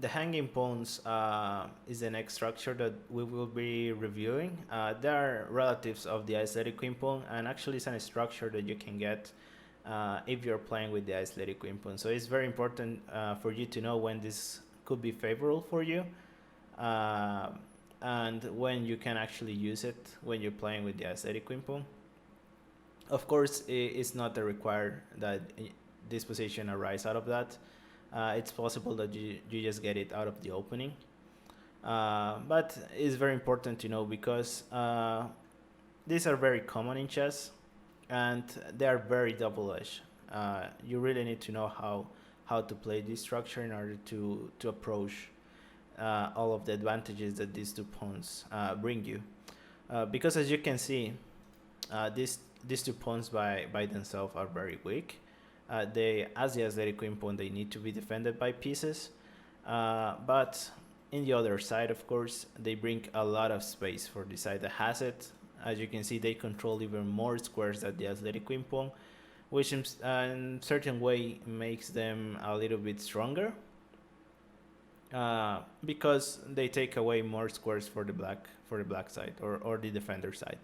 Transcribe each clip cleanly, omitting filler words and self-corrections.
The hanging pawns is the next structure that we will be reviewing. They are relatives of the isolated queen pawn, and actually it's a structure that you can get if you're playing with the isolated queen pawn. So it's very important for you to know when this could be favorable for you, uh, and when you can actually use it when you're playing with the isolated queen pawn. Of course, it's not a required that this position arise out of that. It's possible that you just get it out of the opening. But it's very important to know because these are very common in chess and they are very double-edged. You really need to know how to play this structure in order to approach all of the advantages that these two pawns bring you. Because as you can see, these two pawns by themselves are very weak. They, as the athletic queen pawn, they need to be defended by pieces. But in the other side, of course, they bring a lot of space for the side that has it. As you can see, they control even more squares than the athletic queen pawn, which in a certain way makes them a little bit stronger. Because they take away more squares for the black side or the defender side.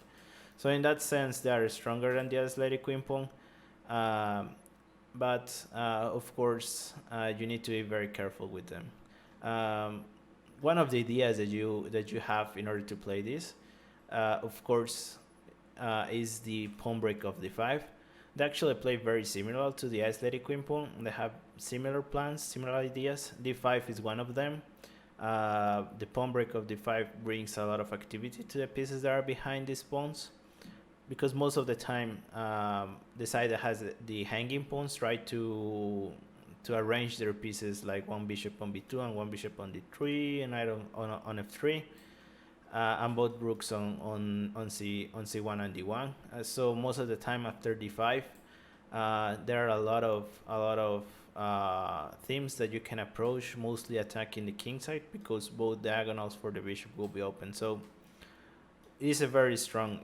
So in that sense, they are stronger than the athletic queen pawn. But of course, you need to be very careful with them. One of the ideas that you have in order to play this, of course, is the pawn break of d5. They actually play very similar to the athletic queen pawn. They have similar plans, similar ideas. d5 is one of them. The pawn break of d5 brings a lot of activity to the pieces that are behind these pawns, because most of the time the side that has the hanging pawns try to arrange their pieces, like one bishop on b2 and one bishop on d3 and knight on f3, and both rooks on c1 and d1. So most of the time after d5, there are a lot of themes that you can approach, mostly attacking the king side, because both diagonals for the bishop will be open. So it is a very strong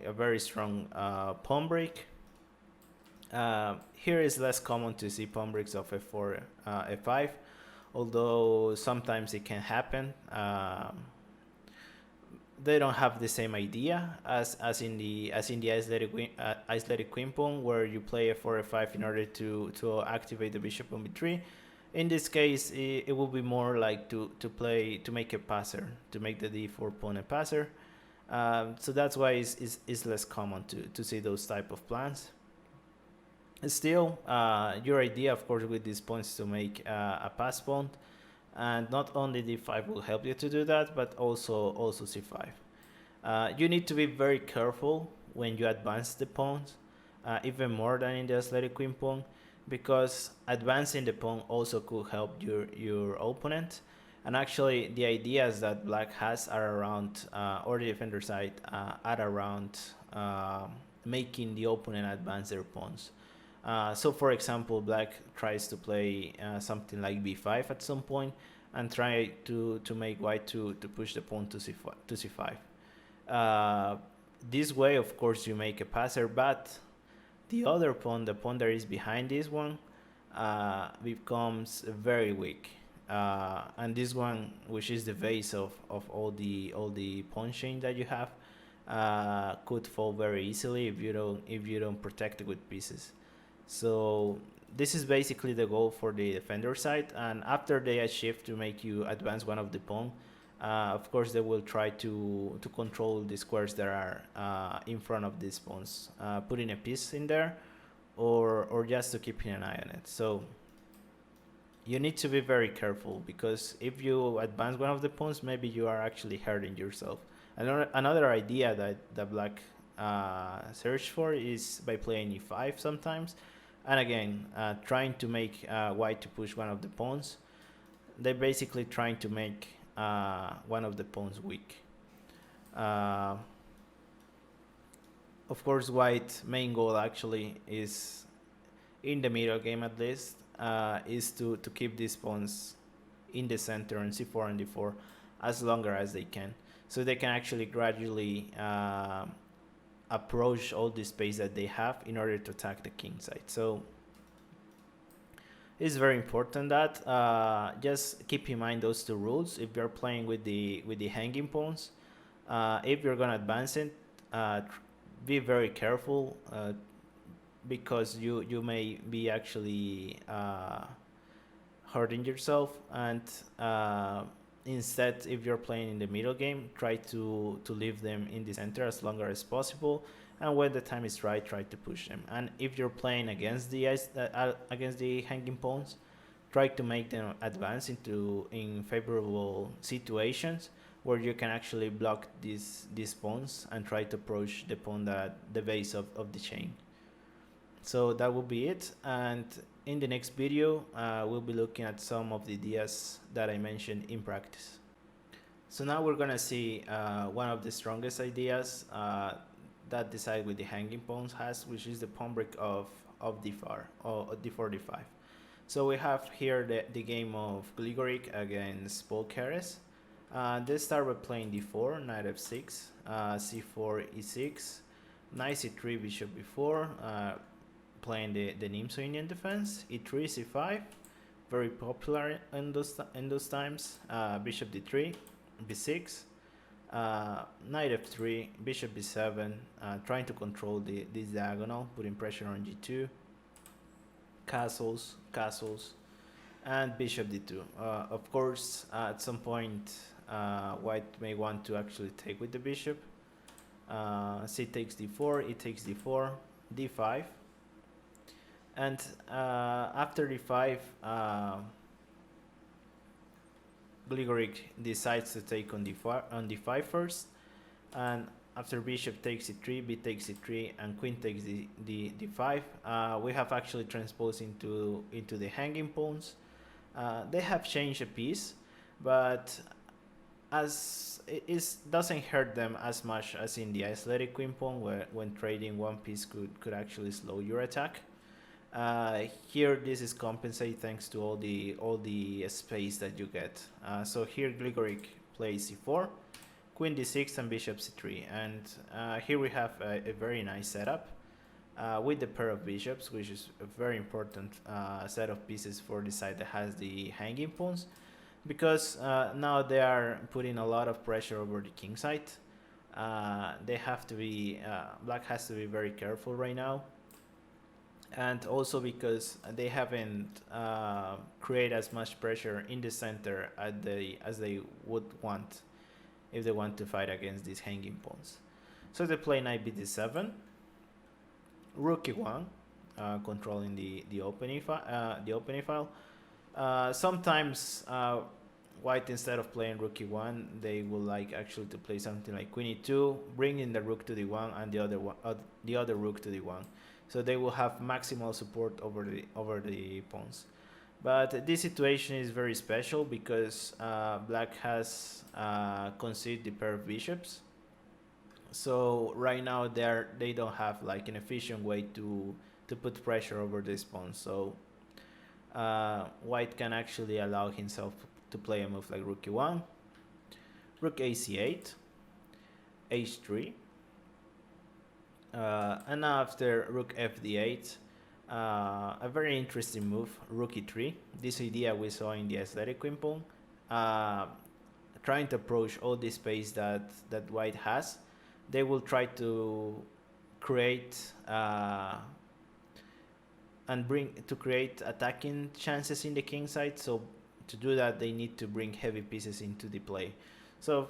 pawn break. Here is less common to see pawn breaks of f4, f5, although sometimes it can happen. They don't have the same idea as in the isolated queen pawn, where you play f4, f5 in order to activate the bishop on b3. In this case, it will be more like to make a passer, to make the d4 pawn a passer. So that's why it's less common to see those type of plans. Still, your idea, of course, with these points is to make a pass pawn, and not only d5 will help you to do that, but also c5. You need to be very careful when you advance the pawns, even more than in the athletic queen pawn, because advancing the pawn also could help your opponent. And actually, the ideas that black has are around, or the defender side, are around making the opponent advance their pawns. So for example, black tries to play something like b5 at some point and try to make white to push the pawn to c5. This way, of course, you make a passer, but the other pawn, the pawn that is behind this one, becomes very weak. And this one, which is the base of all the pawn chain that you have, could fall very easily if you don't protect it with pieces. So this is basically the goal for the defender side, and after they achieve to make you advance one of the pawn, of course they will try to control the squares that are in front of these pawns, putting a piece in there, or just to keeping an eye on it. So you need to be very careful, because if you advance one of the pawns, maybe you are actually hurting yourself. Another idea that black search for is by playing e5 sometimes, and again trying to make white to push one of the pawns. They're basically trying to make one of the pawns weak. Of course, white's main goal actually is, in the middle game at least, is to keep these pawns in the center on c4 and d4 as longer as they can, so they can actually gradually approach all the space that they have in order to attack the king side. So It's very important that just keep in mind those two rules if you're playing with the hanging pawns. If you're gonna advance it, be very careful because you may be actually hurting yourself, and instead, if you're playing in the middle game, try to leave them in the center as long as possible, and when the time is right, try to push them. And if you're playing against the hanging pawns, try to make them advance into in favorable situations where you can actually block these pawns and try to approach the pawn at the base of the chain. So that will be it, and in the next video we'll be looking at some of the ideas that I mentioned in practice. So now we're gonna see one of the strongest ideas that the side with the hanging pawns has, which is the pawn break of d4 or d4 d5. So we have here the game of Gligoric against Paul Keres. They start with playing d4, knight f6, c4 e6, knight c3, bishop b4, playing the Nimzo-Indian defense, e3 c5, very popular in those times, bishop d3, b6, knight f3, bishop b7, trying to control this diagonal, putting pressure on g2, castles, and bishop d2. Of course, at some point, white may want to actually take with the bishop. C takes d4, e takes d4, d5, and after d5, Gligoric decides to take on d5 first, and after bishop takes e3, b takes e3, and queen takes d5, we have actually transposed into the hanging pawns. They have changed a piece, but as it doesn't hurt them as much as in the isolated queen pawn, where when trading one piece could actually slow your attack. Here this is compensated thanks to all the space that you get. So here Gligoric plays c4, queen d6, and bishop c3, and here we have a very nice setup with the pair of bishops, which is a very important set of pieces for the side that has the hanging pawns, because now they are putting a lot of pressure over the king side. They have to be black has to be very careful right now, and also because they haven't created as much pressure in the center as they would want if they want to fight against these hanging pawns. So they play knight bd7, rook e1, controlling the opening file. Sometimes white, instead of playing rook e1, they will like actually to play something like queen e2, bringing the rook to d1 and the other rook to d1. So they will have maximal support over the pawns. But this situation is very special because black has conceded the pair of bishops. So right now they don't have like an efficient way to put pressure over this pawn. So white can actually allow himself to play a move like rook e1, rook ac8, h3, and now after rook fd8, a very interesting move, rook e3. This idea we saw in the athletic queen pawn, trying to approach all the space that white has. They will try to create create attacking chances in the king side. So to do that, they need to bring heavy pieces into the play. So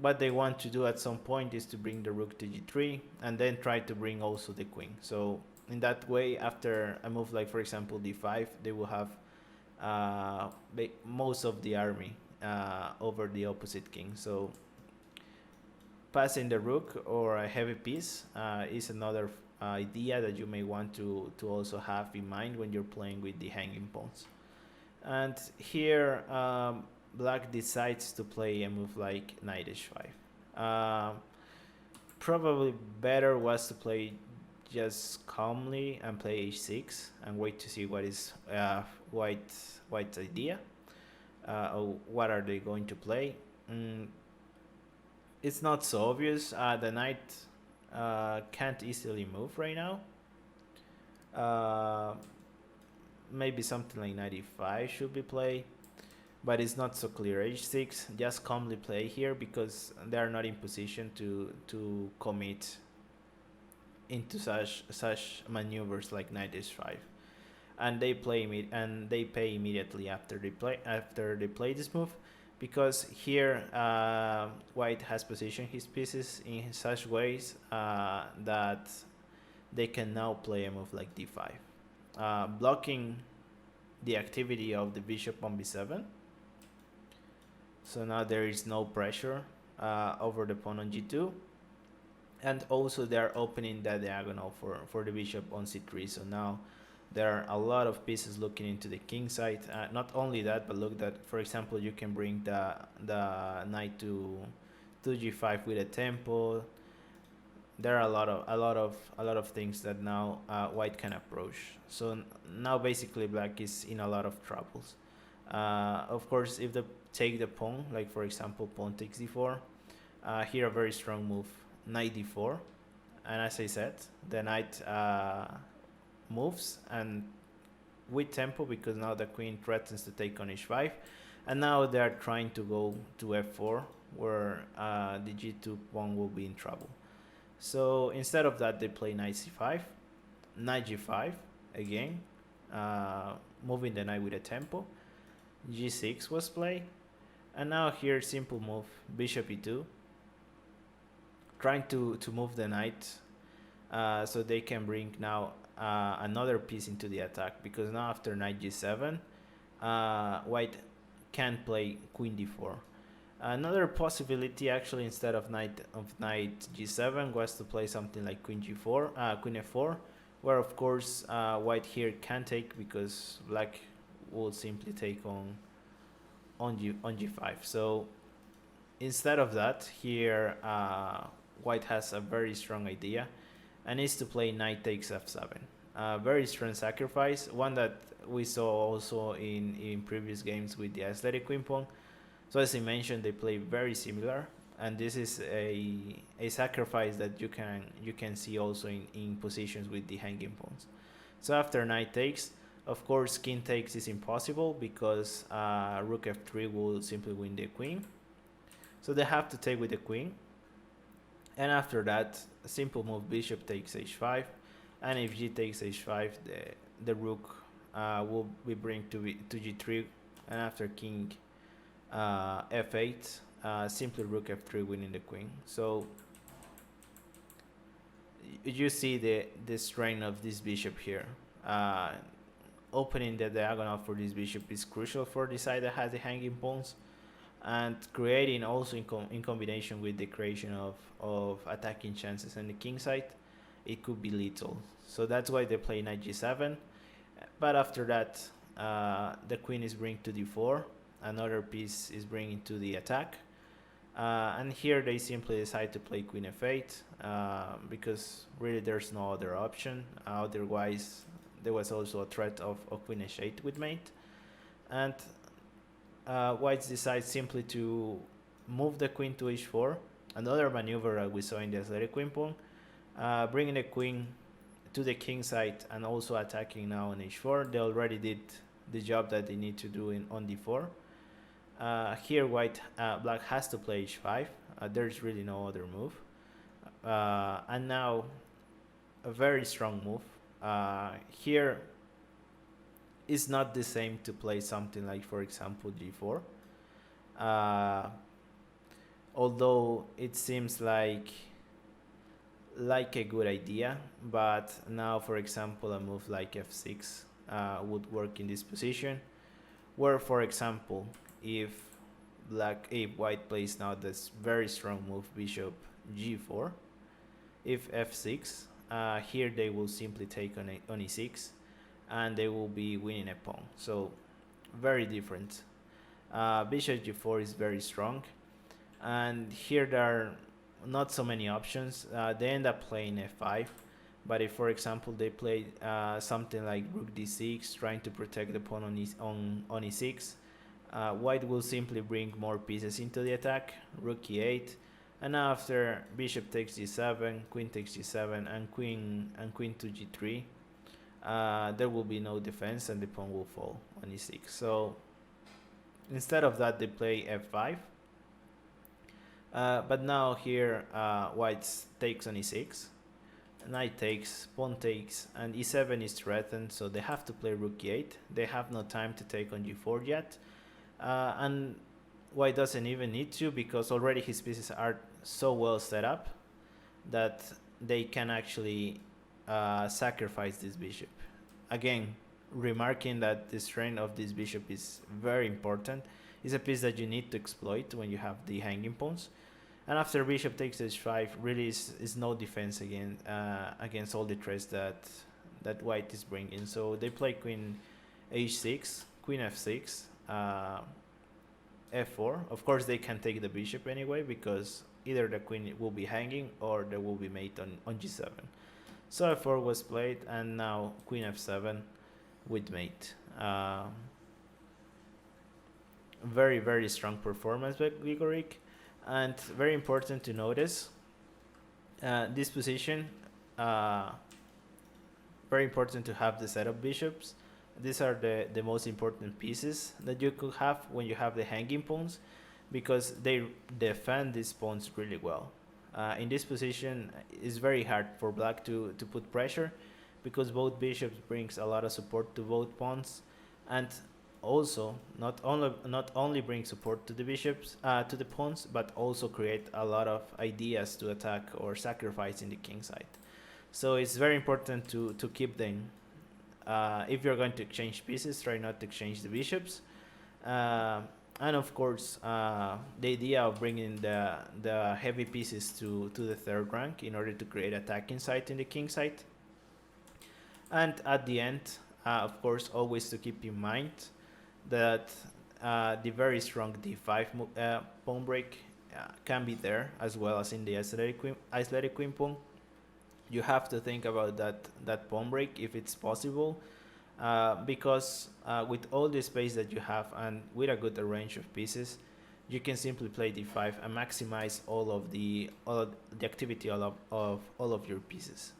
what they want to do at some point is to bring the rook to g3 and then try to bring also the queen. So in that way, after a move like, for example, d5, they will have most of the army over the opposite king. So passing the rook or a heavy piece is another idea that you may want to also have in mind when you're playing with the hanging pawns. And here black decides to play a move like knight h5. Probably better was to play just calmly and play h6 and wait to see what is white's idea, or what are they going to play. It's not so obvious. The knight can't easily move right now. maybe something like knight e5 should be played, but it's not so clear. h6, just calmly play here because they are not in position to commit into such maneuvers like knight h5, and they pay immediately after they play this move, because here white has positioned his pieces in such ways that they can now play a move like d5, blocking the activity of the bishop on b7. So now there is no pressure over the pawn on g2, and also they are opening that diagonal for the bishop on c3. So now there are a lot of pieces looking into the king side. Not only that, but look that, for example, you can bring the knight to g5 with a tempo. There are a lot of things that now white can approach. So now basically black is in a lot of troubles. Of course, if they take the pawn, like for example pawn takes d4, here a very strong move, knight d4, and as I said, the knight moves and with tempo, because now the queen threatens to take on h5, and now they are trying to go to f4, where the g2 pawn will be in trouble. So instead of that, they play knight c5, knight g5 again, moving the knight with a tempo. g6 was played, and now here simple move, bishop e2, trying to move the knight so they can bring now another piece into the attack, because now after knight g7 white can play queen d4. Another possibility, actually, instead of knight g7, was to play something like queen g4, queen f4, where of course white here can take, because black will simply take on g5. So instead of that, here white has a very strong idea, and is to play knight takes f7. Very strong sacrifice, one that we saw also in previous games with the athletic queen pawn. So as I mentioned, they play very similar, and this is a sacrifice that you can see also in positions with the hanging pawns. So after knight takes, of course king takes is impossible, because rook f3 will simply win the queen. So they have to take with the queen, and after that, a simple move, bishop takes h5, and if g takes h5, the rook will be bring to g3, and after king f8, simply rook f3 winning the queen. So you see the strength of this bishop here. Opening the diagonal for this bishop is crucial for the side that has the hanging pawns, and creating also in combination with the creation of attacking chances on the king side, it could be lethal. So that's why they play knight g7, but after that the queen is bring to d4, another piece is bringing to the attack, and here they simply decide to play queen f8, because really there's no other option. Otherwise there was also a threat of queen h8 with mate, and white decides simply to move the queen to h4, another maneuver that we saw in the athletic queen pawn, bringing the queen to the king side and also attacking now on h4. They already did the job that they need to do on d4. Here black has to play h5. There's really no other move, and now a very strong move. Here is not the same to play something like, for example, g4, although it seems like a good idea, but now, for example, a move like f6 would work in this position, where, for example, if white plays now this very strong move, bishop g4, if f6, here they will simply take on e6, and they will be winning a pawn. So very different. Bishop g4 is very strong, and here there are not so many options. They end up playing f5, but if, for example, they play something like rook d6, trying to protect the pawn on e6, white will simply bring more pieces into the attack, rook e8, and after bishop takes g7, queen takes g7, and queen to g3, there will be no defense and the pawn will fall on e6. So instead of that, they play f5. But now here, white takes on e6. Knight takes, pawn takes, and e7 is threatened, so they have to play rook e8. They have no time to take on g4 yet. And white doesn't even need to, because already his pieces are so well set up that they can actually sacrifice this bishop. Again, remarking that the strength of this bishop is very important. It's a piece that you need to exploit when you have the hanging pawns. And after bishop takes h5, really is no defense against all the threats that white is bringing. So they play queen h6, queen f6, f4. Of course, they can take the bishop anyway, because either the queen will be hanging or there will be mate on g7. So f4 was played, and now queen f7 with mate. Very, very strong performance by Gligoric. And very important to notice, this position, very important to have the setup bishops. These are the most important pieces that you could have when you have the hanging pawns, because they defend these pawns really well. In this position, it's very hard for black to put pressure, because both bishops brings a lot of support to both pawns, and also not only bring support to the bishops, to the pawns, but also create a lot of ideas to attack or sacrifice in the king side. So it's very important to keep them. If you're going to exchange pieces, try not to exchange the bishops. And of course, the idea of bringing the heavy pieces to the third rank in order to create attacking side in the king side. And at the end, of course, always to keep in mind that the very strong d5 pawn break can be there, as well as in the isolated queen pawn. You have to think about that pawn break if it's possible, because with all the space that you have and with a good range of pieces, you can simply play d5 and maximize all of the activity of all of your pieces.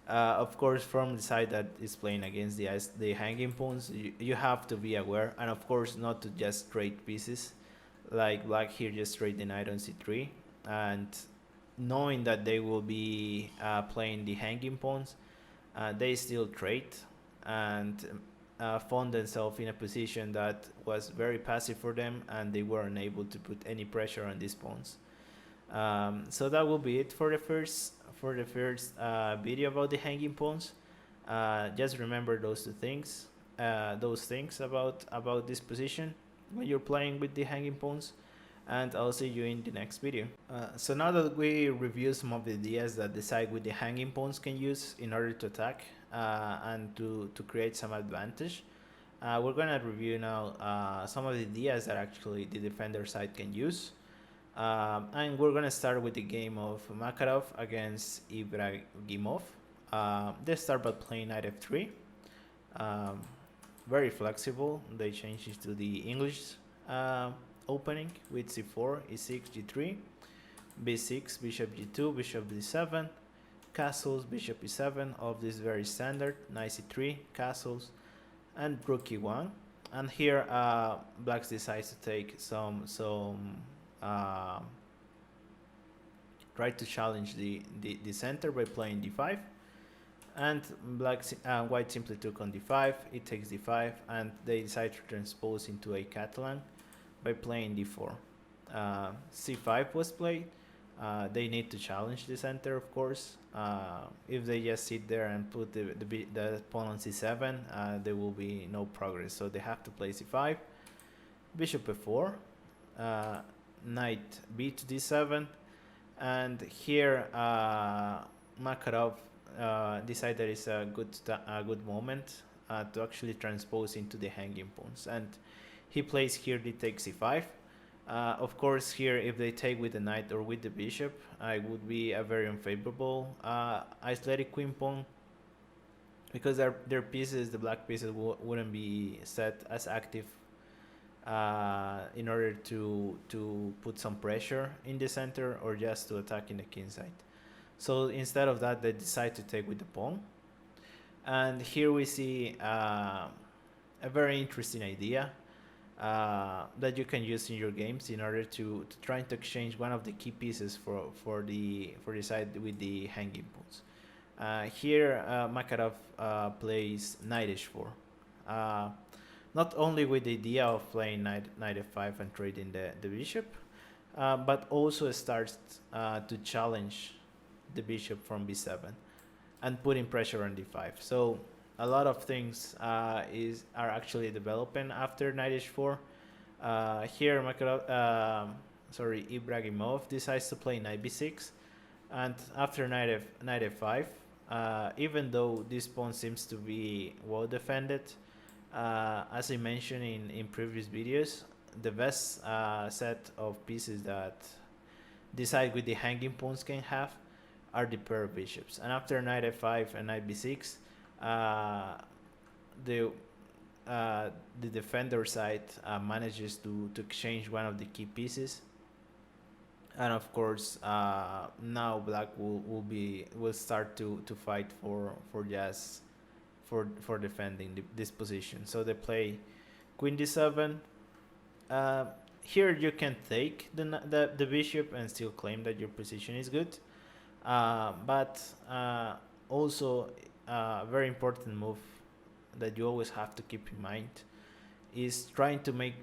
Of course, from the side that is playing against the hanging pawns, you have to be aware, and of course not to just trade pieces, like black here just trade the knight on c3, and knowing that they will be playing the hanging pawns, they still trade and found themselves in a position that was very passive for them, and they weren't able to put any pressure on these pawns. So that will be it for the first video about the hanging pawns. Just remember those things about this position when you're playing with the hanging pawns, and I'll see you in the next video. So now that we review some of the ideas that the side with the hanging pawns can use in order to attack and to create some advantage, we're gonna review now some of the ideas that actually the defender side can use. And we're gonna start with the game of Makarov against Ibragimov. They start by playing knight f3. Very flexible. They change it to the English opening with c4, e6, g3, b6, bishop g2, bishop d7, castles, bishop e7. All of this very standard. Knight c3, castles, and rook e1. And here black decides to take some try to challenge the center by playing d5, and white simply took on d5. It takes d5, and they decide to transpose into a Catalan by playing d4. c5 was played. They need to challenge the center, of course. If they just sit there and put the pawn on c7, there will be no progress, so they have to play c5, bishop f4, knight b to d7, and here Makarov decided it's a good moment to actually transpose into the hanging pawns, and he plays here d takes c5. Of course, here if they take with the knight or with the bishop, it would be a very unfavorable isolated queen pawn, because their pieces, the black pieces, wouldn't be set as active in order to put some pressure in the center or just to attack in the king side. So instead of that, they decide to take with the pawn. And here we see a very interesting idea that you can use in your games in order to try to exchange one of the key pieces for the side with the hanging pawns. Here Makarov plays knight h4. Uh, Not only with the idea of playing knight f5 and trading the bishop, but also starts to challenge the bishop from b7 and putting pressure on d5. So a lot of things are actually developing after knight h4. Here Ibragimov decides to play knight b6, and after knight f5, even though this pawn seems to be well defended, as I mentioned in previous videos, the best set of pieces that decide with the hanging pawns can have are the pair of bishops. And after knight f5 and knight b6, the defender side manages to exchange one of the key pieces, and of course now black will start to fight for defending this position. So they play queen d7. Here you can take the bishop and still claim that your position is good, but also a very important move that you always have to keep in mind is trying to make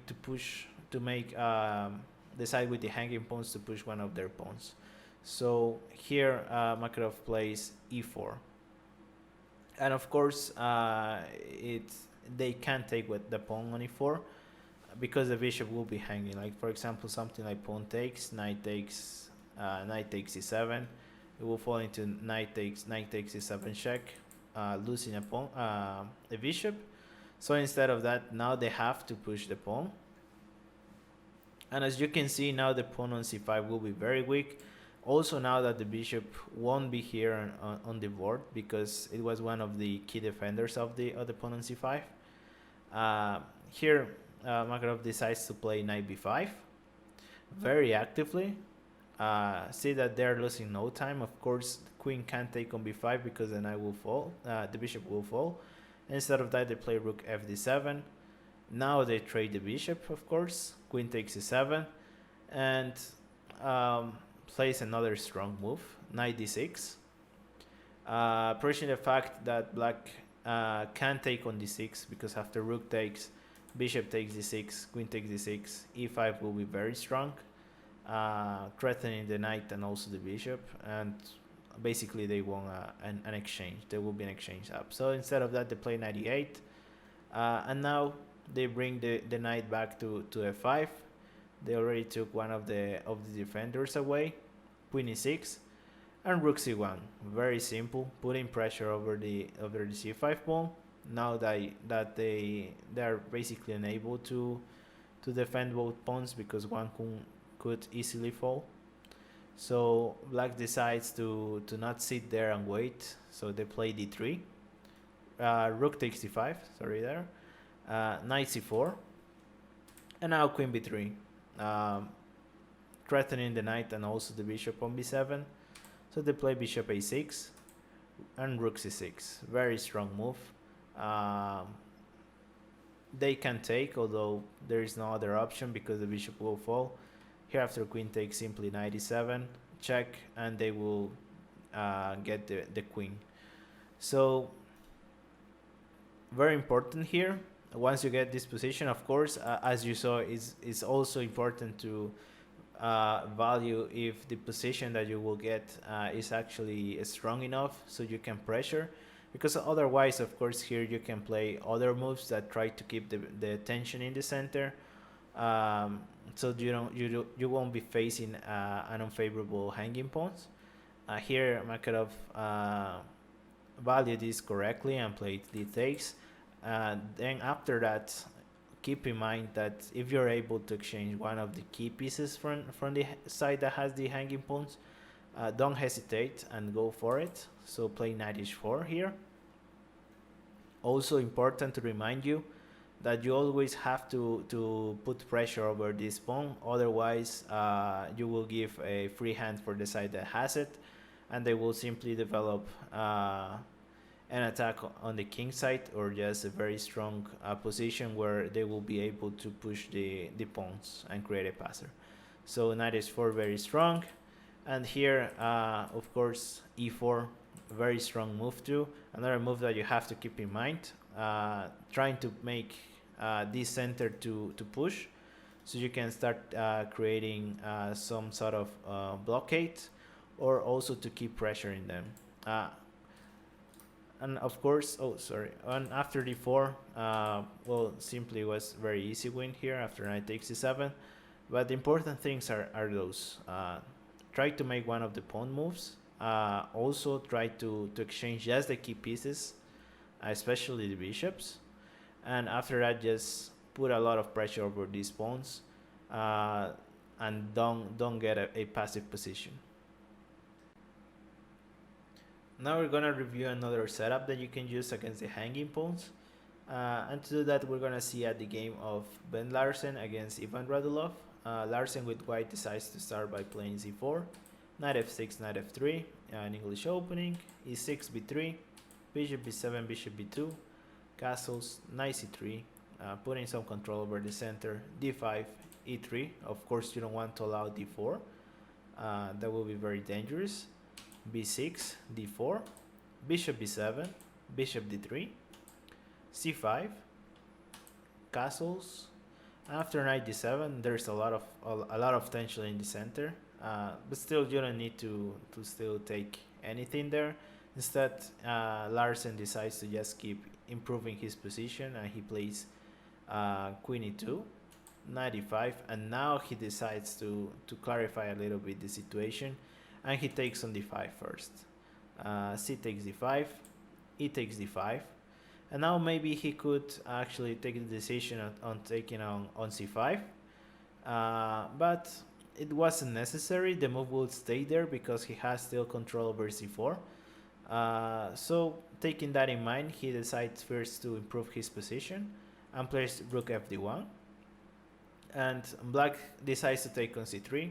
the side with the hanging pawns to push one of their pawns. So here Makarov plays e4, and of course they can't take with the pawn on e4 because the bishop will be hanging. Like for example, something like pawn takes, knight takes e7. It will fall into knight takes e7 check, losing a pawn, a bishop. So instead of that, now they have to push the pawn. And as you can see, now the pawn on c5 will be very weak. Also now that the bishop won't be here on the board because it was one of the key defenders of the pawn on c5. Here Makarov decides to play knight b5 very actively. See that they're losing no time. Of course, the queen can't take on b5 because the knight will fall, the bishop will fall. Instead of that, they play rook fd7. Now they trade the bishop, of course. Queen takes e7, and plays another strong move, knight d6. Approaching the fact that black can't take on d6 because after rook takes, bishop takes d6, queen takes d6, e5 will be very strong, threatening the knight and also the bishop, and basically they want an exchange. There will be an exchange up. So instead of that, they play knight e8, and now they bring the knight back to f5. They already took one of the defenders away, queen e6, and rook c1. Very simple, putting pressure over the c5 pawn. Now that they are basically unable to defend both pawns because one could easily fall. So black decides to not sit there and wait. So they play d3. Rook takes d5. Sorry there. Knight c4. And now queen b3. Threatening the knight and also the bishop on b7. So they play bishop a6 and rook c6. Very strong move. They can take, although there is no other option because the bishop will fall. Here after queen takes, simply knight e7, check, and they will get the queen. So very important here. Once you get this position, of course, as you saw, it's also important to value if the position that you will get is actually strong enough so you can pressure, because otherwise, of course, here you can play other moves that try to keep the tension in the center, so you won't be facing an unfavorable hanging pawns. Here Makarov valued this correctly and played d takes. Then after that, keep in mind that if you're able to exchange one of the key pieces from the side that has the hanging pawns, don't hesitate and go for it. So play knight h4 here. Also important to remind you that you always have to put pressure over this pawn, otherwise you will give a free hand for the side that has it, and they will simply develop an attack on the king side, or just a very strong position where they will be able to push the pawns and create a passer. So knight h4 very strong, and here of course e4, very strong move too. Another move that you have to keep in mind, trying to make this center to push, so you can start creating some sort of blockade, or also to keep pressuring them. And of course, and after d4, well, simply was very easy win here after knight takes c7. But the important things are those. Try to make one of the pawn moves. Also try to exchange just the key pieces, especially the bishops. And after that, just put a lot of pressure over these pawns, and don't get a passive position. Now we're gonna review another setup that you can use against the hanging pawns. And to do that, we're gonna see at the game of Ben Larsen against Ivan Radulov. Larsen with white decides to start by playing z4, knight f6, knight f3, an English opening, e6, b3, bishop b7, bishop b2, castles, knight c3, putting some control over the center, d5, e3. Of course, you don't want to allow d4. That will be very dangerous. b6, d4, bishop b7, bishop d3, c5, castles. After knight d7, there's a lot of tension in the center, but still you don't need to still take anything there. Instead, Larsen decides to just keep improving his position, and he plays queen e2, knight e5, and now he decides to clarify a little bit the situation, and he takes on d5 first. C takes d5, e takes d5, and now maybe he could actually take the decision on taking on c5, but it wasn't necessary. The move would stay there because he has still control over c4. So taking that in mind, he decides first to improve his position and plays rook fd1, and black decides to take on c3,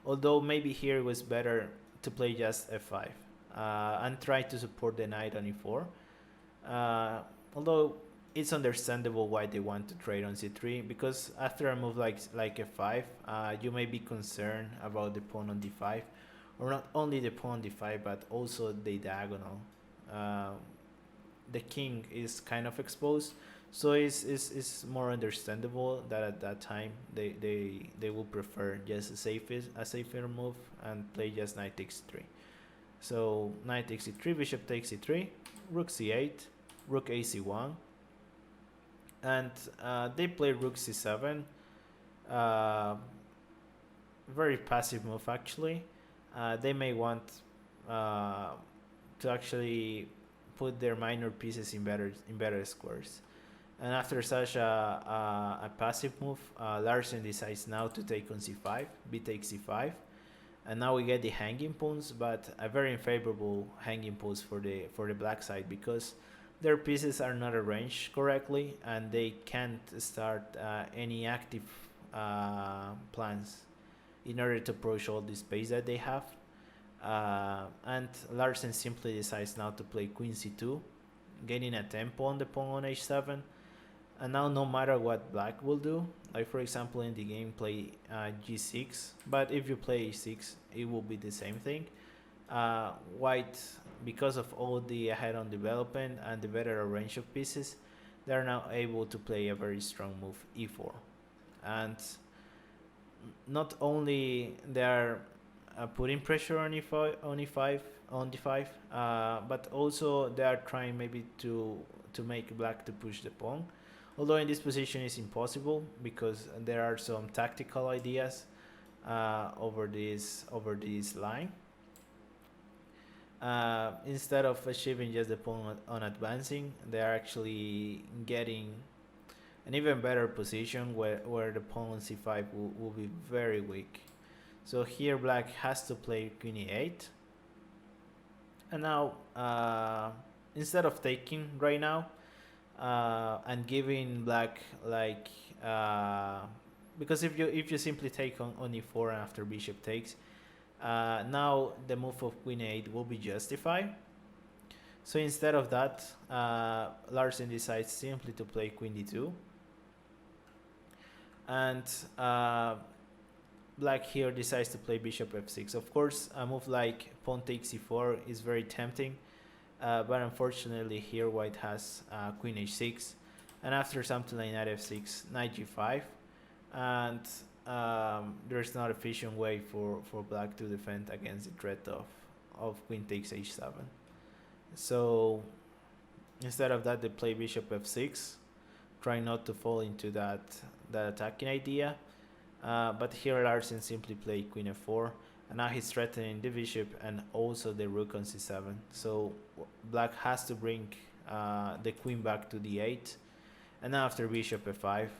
although maybe here it was better to play just f5 and try to support the knight on e4. Although it's understandable why they want to trade on c3, because after a move like f5, you may be concerned about the pawn on d5, or not only the pawn on d5 but also the diagonal. The king is kind of exposed, so it's more understandable that at that time they will prefer just a safer move and play just knight takes c3. So knight takes c3, bishop takes c3, rook c8, rook ac1, and they play rook c7. Very passive move actually. They may want to actually put their minor pieces in better squares. And after such a passive move, Larsen decides now to take on c5, b takes c5, and now we get the hanging pawns, but a very unfavorable hanging pawns for the black side, because their pieces are not arranged correctly and they can't start any active plans in order to approach all the space that they have. And Larsen simply decides now to play queen c2, gaining a tempo on the pawn on h7. And now no matter what black will do, like for example in the game play g6, but if you play h6 it will be the same thing. White, because of all the ahead-on development and the better range of pieces, they are now able to play a very strong move e4. And not only they are putting pressure on d5, but also they are trying maybe to make black to push the pawn. Although in this position it's impossible because there are some tactical ideas over this line. Instead of achieving just the pawn on advancing, they are actually getting an even better position where the pawn on c5 will be very weak. So here black has to play queen e8, and now instead of taking right now and giving black like because if you simply take on e4 after bishop takes, now the move of queen e8 will be justified. So instead of that, Larsen decides simply to play queen d2, and black here decides to play bishop f6. Of course, a move like pawn takes e4 is very tempting, but unfortunately here white has queen h6, and after something like knight f6, knight g5, and there's not an efficient way for black to defend against the threat of queen takes h7. So instead of that, they play bishop f6, trying not to fall into that attacking idea. But here Larsen simply played queen f4, and now he's threatening the bishop and also the rook on c7. So black has to bring the queen back to d8, and now after bishop f5,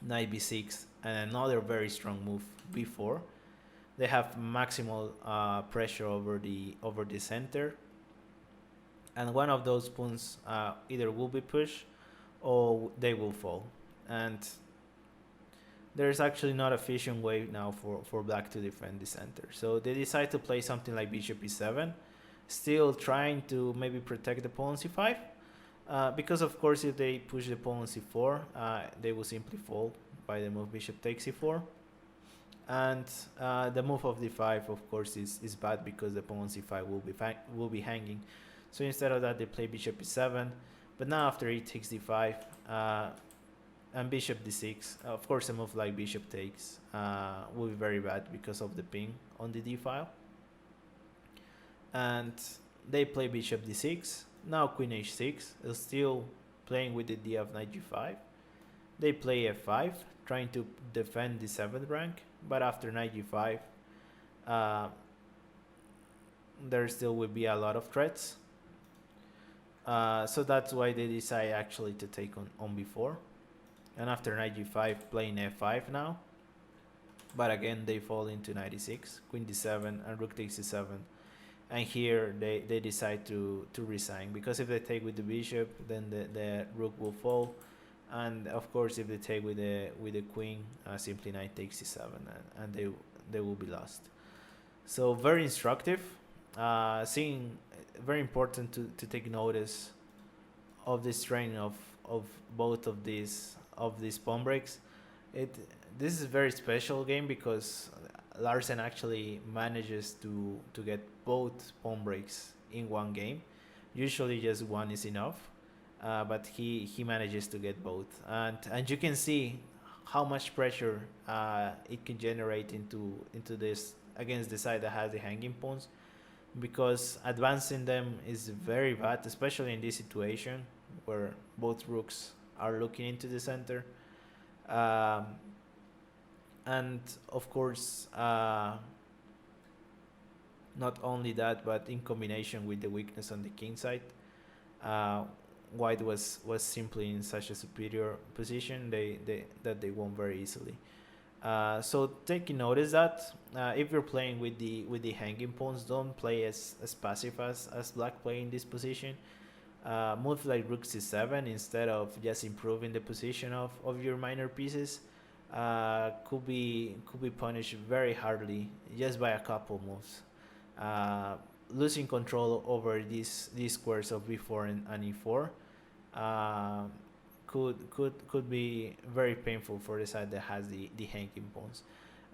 knight b6, and another very strong move b4. They have maximal pressure over the center, and one of those pawns either will be pushed or they will fall. And there's actually not an efficient way now for black to defend the center. So they decide to play something like bishop e7, still trying to maybe protect the pawn on c5. Because of course if they push the pawn on c4, they will simply fall by the move bishop takes e4. And the move of d5 of course is bad because the pawn on c5 will be hanging. So instead of that, they play bishop e7, but now after e takes d5 and bishop d6, of course a move like bishop takes will be very bad because of the ping on the d file. And they play bishop d6, now queen h6, still playing with the idea of knight g5. They play f5, trying to defend the 7th rank, but after knight g5, there still will be a lot of threats. So that's why they decide actually to take on b4. And after knight g5, playing f5 now. But again, they fall into knight e6, queen d7, and rook takes e7. And here they decide to resign, because if they take with the bishop, then the rook will fall. And of course, if they take with the queen, simply knight takes e7, and they will be lost. So very instructive. Seeing very important to take notice of this training of both of these pawn breaks. This is a very special game because Larsen actually manages to get both pawn breaks in one game. Usually just one is enough, but he manages to get both, and you can see how much pressure it can generate into this against the side that has the hanging pawns, because advancing them is very bad, especially in this situation where both rooks are looking into the center. And of course, not only that, but in combination with the weakness on the king side, white was simply in such a superior position that they won very easily. So taking notice that if you're playing with the hanging pawns, don't play as passive as black play in this position. Move like rook c7 instead of just improving the position of your minor pieces. Could be punished very hardly just by a couple moves. Losing control over these squares of b4 and e4 could be very painful for the side that has the hanging pawns.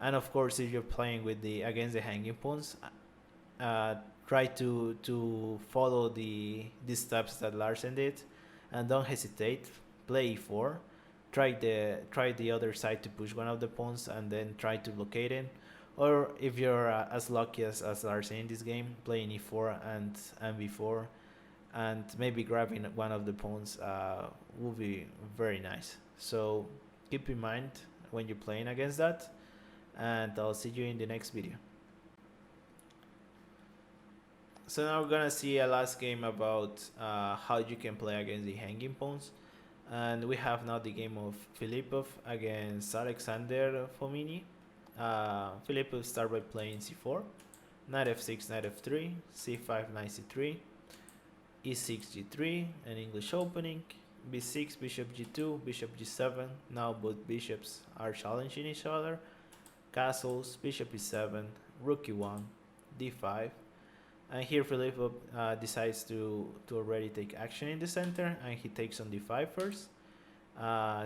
And of course, if you're playing with against the hanging pawns, try to follow the steps that Larsen did, and don't hesitate. Play e4, try the other side to push one of the pawns, and then try to blockade it. Or if you're as lucky as Larsen in this game, playing e4 and b4, and maybe grabbing one of the pawns will be very nice. So keep in mind when you're playing against that, and I'll see you in the next video. So now we're gonna see a last game about how you can play against the hanging pawns, and we have now the game of Filipov against Alexander Fomini. Filipov start by playing c4, knight f6, knight f3, c5, knight c3, e6, g3, an English opening, b6, bishop g2, bishop g7. Now both bishops are challenging each other. Castles, bishop e7, rook e1, d5, And here Filippo decides to already take action in the center, and he takes on d5 first.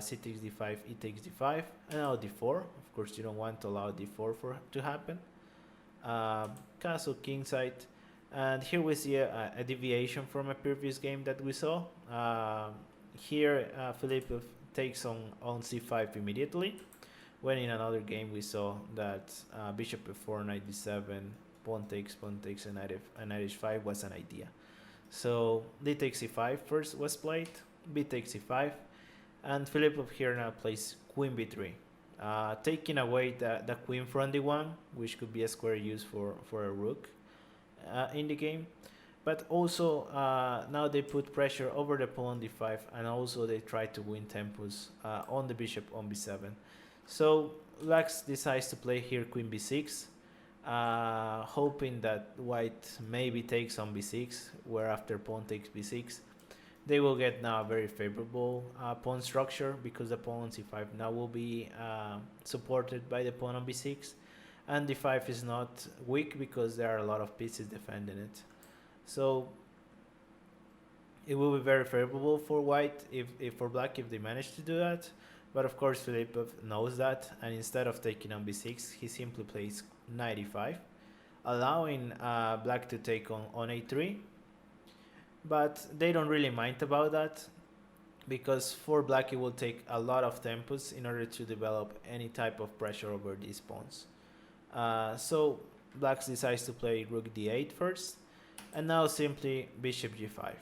C takes d5, e takes d5, and now d4. Of course, you don't want to allow d4 to happen. Castle kingside, and here we see a deviation from a previous game that we saw. Here Filippo takes on c5 immediately, when in another game we saw that bishop f4, knight d7, pawn takes, and knight h5 was an idea. So d takes c5 first was played, b takes c5, and Filippo here now plays queen b3, taking away the queen from d1, which could be a square used for a rook in the game. But also now they put pressure over the pawn on d5, and also they try to win tempos on the bishop on b7. So Black decides to play here queen b6, hoping that white maybe takes on b6, where after pawn takes b6, they will get now a very favorable pawn structure, because the pawn on c5 now will be supported by the pawn on b6, and d5 is not weak because there are a lot of pieces defending it. So it will be very favorable for white if for black if they manage to do that. But of course Filipov knows that, and instead of taking on b6, he simply plays knight e5, allowing black to take on a3. But they don't really mind about that, because for black it will take a lot of tempos in order to develop any type of pressure over these pawns. So black decides to play rook d8 first, and now simply bishop g5,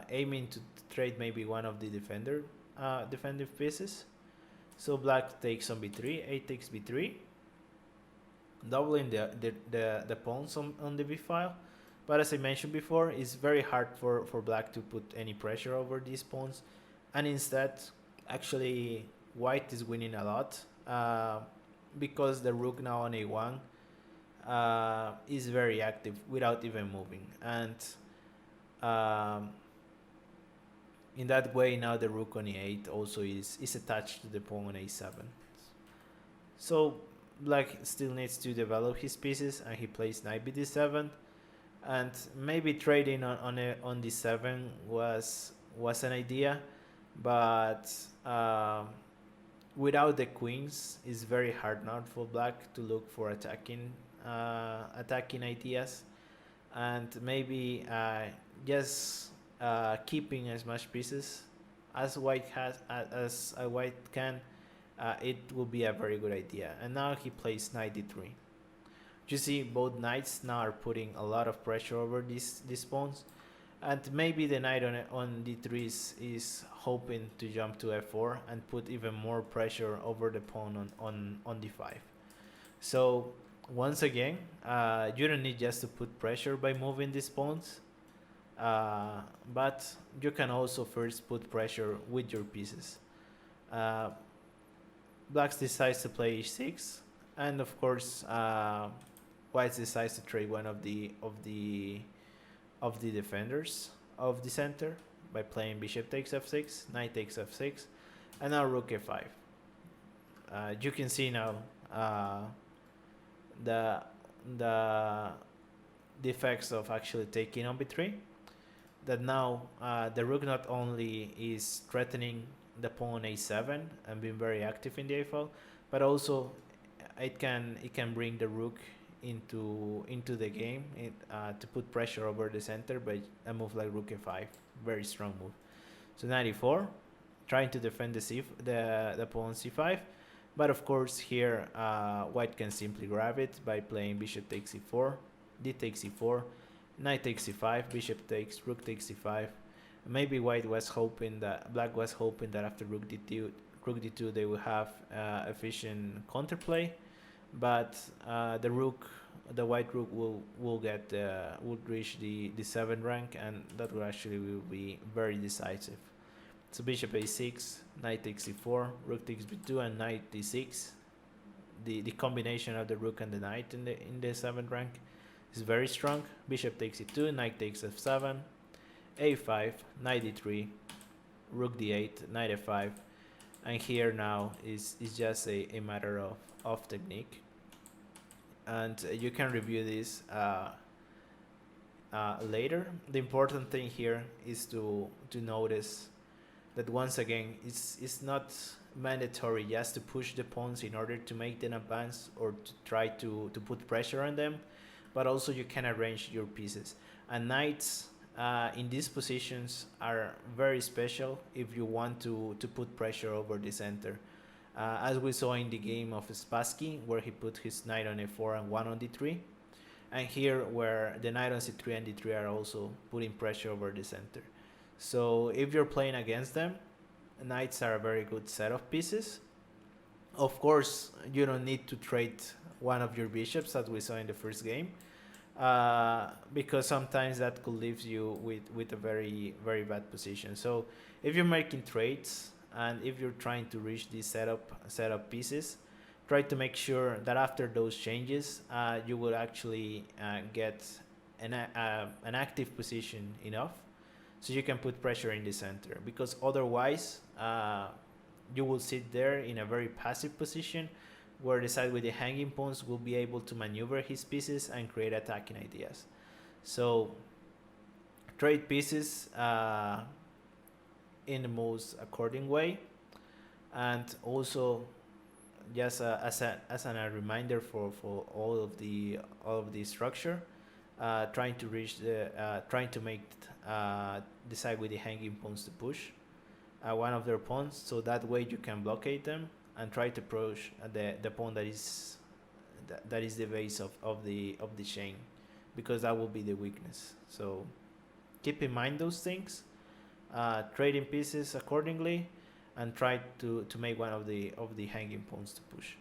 aiming to trade maybe one of the defensive pieces. So black takes on b3, a takes b3, doubling the pawns on the b file. But as I mentioned before, it's very hard for black to put any pressure over these pawns, and instead actually white is winning a lot, because the rook now on a1 is very active without even moving, and in that way now the rook on e8 also is attached to the pawn on a7. So black still needs to develop his pieces, and he plays knight bd7, and maybe trading on d7 was an idea, but without the queens it's very hard now for black to look for attacking ideas, and maybe just keeping as much pieces as white has as a white can, it will be a very good idea. And now he plays knight d3. You see, both knights now are putting a lot of pressure over these pawns, and maybe the knight on d3 is hoping to jump to f4 and put even more pressure over the pawn on d5. So once again, you don't need just to put pressure by moving these pawns, but you can also first put pressure with your pieces. Black decides to play h6, and of course white decides to trade one of the defenders of the center by playing bishop takes f6, knight takes f6, and now rook f5. You can see now the effects of actually taking on b3, that now the rook not only is threatening the pawn a7 and being very active in the a file, but also it can bring the rook into the game to put pressure over the center by a move like rook f5. Very strong move. So knight e4, trying to defend the pawn c5, but of course here white can simply grab it by playing bishop takes e4, d takes e4, knight takes c5, bishop takes, rook takes c5. Maybe white was hoping that black was hoping that after rook d2 they will have efficient counterplay, but the white rook would reach the 7th rank, and that will be very decisive. So bishop a6, knight takes c4, rook takes b2, and knight d6. The combination of the rook and the knight in the 7th rank is very strong. Bishop takes e2, knight takes f7, a5, knight d3, rook d8, knight f5, and here now is just a matter of technique, and you can review this later. The important thing here is to notice that once again it's not mandatory just to push the pawns in order to make them advance or to try to put pressure on them, but also you can arrange your pieces. And knights in these positions are very special if you want to put pressure over the center. As we saw in the game of Spassky, where he put his knight on a4 and 1 on d3, and here where the knight on c3 and d3 are also putting pressure over the center. So if you're playing against them, knights are a very good set of pieces. Of course, you don't need to trade one of your bishops as we saw in the first game, because sometimes that could leave you with a very, very bad position. So if you're making trades and if you're trying to reach these setup pieces, try to make sure that after those changes, you will actually get an active position enough so you can put pressure in the center, because otherwise you will sit there in a very passive position where the side with the hanging pawns will be able to maneuver his pieces and create attacking ideas. So trade pieces in the most according way, and also just as a reminder for all of the structure, trying to reach trying to make the side with the hanging pawns to push one of their pawns, so that way you can blockade them and try to approach the pawn that is the base of the chain, because that will be the weakness. So keep in mind those things, trading pieces accordingly, and try to make one of the hanging pawns to push.